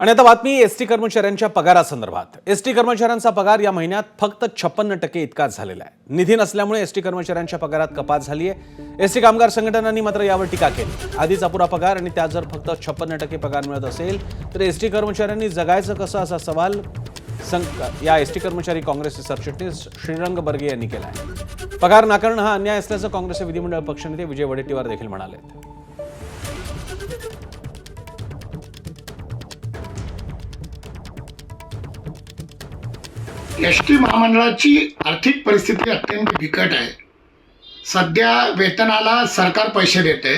आणि आता बातमी एसटी कर्मचाऱ्यांच्या पगारासंदर्भात। एसटी कर्मचाऱ्यांचा पगार या महिन्यात फक्त 56% इतकाच झालेला आहे। निधी नसल्यामुळे एसटी कर्मचाऱ्यांच्या पगारात कपात झाली आहे। एसटी कामगार संघटनांनी मात्र यावर टीका केली। आधीच अपुरा पगार आणि त्यात जर फक्त 56% पगार मिळत असेल तर एसटी कर्मचाऱ्यांनी जगायचं कसं असा सवाल या एसटी कर्मचारी काँग्रेसचे सरचिटणीस श्रीरंग बर्गे यांनी केला आहे। पगार नाकारणं हा अन्याय असल्याचं काँग्रेसचे विधिमंडळ पक्षनेते विजय वडेट्टीवार देखील म्हणाले। एसटी महामंडळाची आर्थिक परिस्थिती अत्यंत बिकट आहे। सध्या वेतनाला सरकार पैसे देते,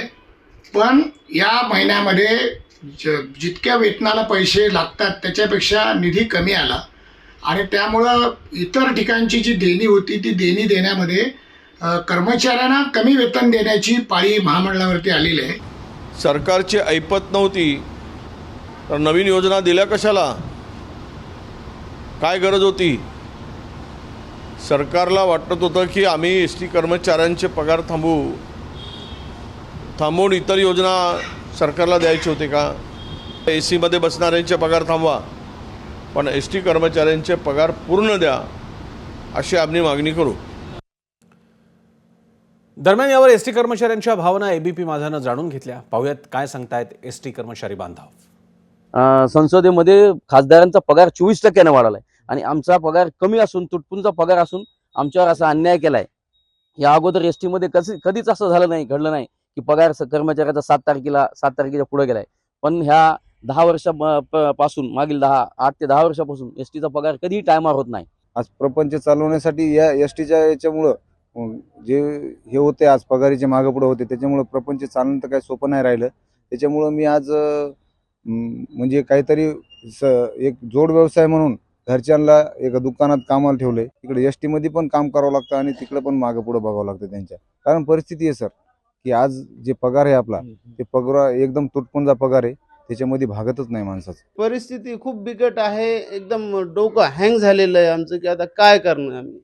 पण या महिन्यामध्ये जितक्या वेतनाला पैसे लागतात त्याच्यापेक्षा निधी कमी आला आणि त्यामुळं इतर ठिकाणची जी देणी होती ती देणी देण्यामध्ये कर्मचाऱ्यांना कमी वेतन देण्याची पाळी महामंडळावरती आलेली आहे। सरकारची ऐपत नव्हती तर नवीन योजना दिल्या कशाला? काय गरज होती? सरकारला वाटत होतं की आम्ही एसटी कर्मचाऱ्यांचे पगार थांबवून इतर योजना सरकारला द्यायची होती का? एसीमध्ये बसणाऱ्यांचे पगार थांबवा, पण एसटी कर्मचाऱ्यांचे पगार पूर्ण द्या अशी आम्ही मागणी करू। दरम्यान यावर एसटी कर्मचाऱ्यांच्या भावना एबीपी माझानं जाणून घेतल्या। पाहूयात काय सांगतायत एसटी कर्मचारी बांधव। संसदेमध्ये खासदारांचा पगार 24% वाढलाय आणि आमचा पगार कमी असून तुटपुंजा पगार असून आमच्यावर असा अन्याय केलाय। या अगोदर एसटी मध्ये कधीच असं घडलं नाही की पगार कर्मचाऱ्याचा 7 तारखेच्या पुढे गेलाय। पण ह्या 10 वर्षापासून मागील 8 ते 10 वर्षापासून एसटीचा पगार कधीही टायमावर होत नाही। आज प्रपंच चालवण्यासाठी या एसटीच्या याच्यामुळं जे हे होते, आज पगारीचे मागे पुढे होते, त्याच्यामुळं प्रपंच चालणं तर काही सोपं नाही राहिलं। त्याच्यामुळं मी आज म्हणजे काहीतरी एक जोड व्यवसाय म्हणून घरच्यांना एका दुकानात कामाला ठेवले। इकडे एसटी मध्ये पण काम करावं लागतं आणि तिकडे पण मागे पुढे बघावं लागतं त्यांच्या। कारण परिस्थिती आहे सर की आज जे पगार आहे आपला ते पगार एकदम तुटपुंजा पगार आहे, त्याच्यामध्ये भागतच नाही माणसाचं। परिस्थिती खूप बिकट आहे, एकदम डोकं हँग झालेलं आहे आमचं की आता काय करणार आम्ही।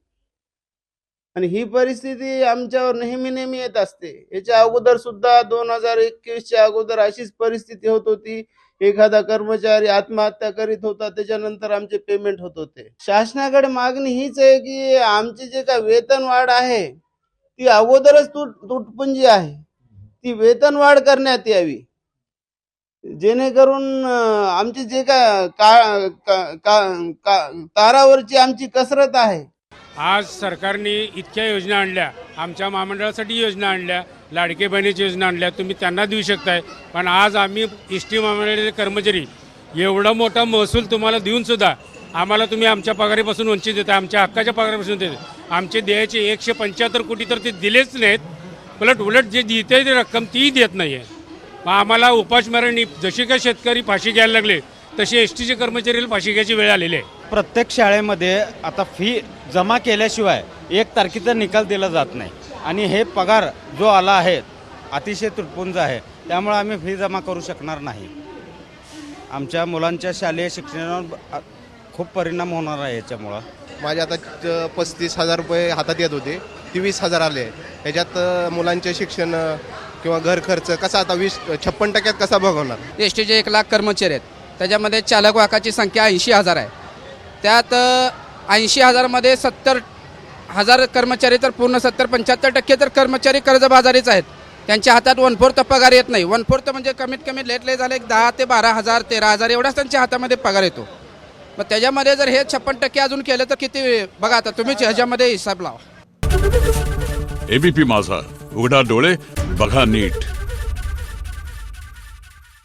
आणि ही परिस्थिती आमच्यावर नेहमी येत असते। याच्या अगोदर सुद्धा 2021च्या अगोदर अशीच परिस्थिती होत होती। एखादा कर्मचारी आत्महत्या करीत होता, त्याच्यानंतर आमचे पेमेंट होत होते। शासनाकडे मागणी हीच आहे की आमची जे काय वेतन वाढ आहे ती अगोदरच तुटपुंजी आहे, ती वेतन वाढ करण्यात यावी, जेणेकरून आमची जे काय तारावरची आमची कसरत आहे। आज सरकारने इतक्या योजना आणल्या, आमच्या महामंडळासाठी योजना आणल्या, लाडके बहिणीची योजना आणल्या, तुम्ही त्यांना देऊ शकताय। पण आज आम्ही एसटी महामंडळाचे कर्मचारी एवढा मोठा महसूल तुम्हाला देऊन सुद्धा आम्हाला तुम्ही आमच्या पगारीपासून वंचित देता, आमच्या हक्काच्या पगारापासून देता। आमचे द्यायचे 175 कोटी तर ते दिलेच नाहीत, उलट जे देते ती रक्कम तीही देत नाही आहे। मग आम्हाला उपासमारांनी जशी काय शेतकरी फाशी घ्यायला लागले तशी एसटीचे कर्मचाऱ्याला फाशी घ्यायची वेळ आलेली आहे। प्रत्येक शाळेमध्ये आता फी जमा केल्याशिवाय 1 तारखेचा निकाल दिला जात नाही आणि हे पगार जो आला आहे अतिशय तुटपुंजा आहे, त्यामुळे आम्ही फी जमा करू शकणार नाही। आमच्या मुलांच्या शालेय शिक्षणावर खूप परिणाम होणार आहे याच्यामुळं। माझे आता 35,000 रुपये हातात येत होते, 23,000 आले। ह्याच्यात मुलांचे शिक्षण किंवा घर खर्च कसा आता 56% कसा भागवणार? एसटीचे 1 लाख कर्मचारी आहेत, त्याच्यामध्ये चालक वाहकाची संख्या 80,000 आहे। त्यात 80,000 मध्ये 70,000 कर्मचारी तर पूर्ण 70-75% तर कर्मचारी कर्जबाजारीच आहेत। त्यांच्या हातात 1/4 पगार येत नाही। 1/4 म्हणजे कमीत कमी लेट झाले 10 ते 12,000 13,000 एवढाच त्यांच्या हातामध्ये पगार येतो। मग त्याच्यामध्ये जर हे 56% अजून केलं तर किती बघा, आता तुम्हीच ह्याच्यामध्ये हिसाब लावा। एबीपी माझा, उघडा डोळे बघा नीट।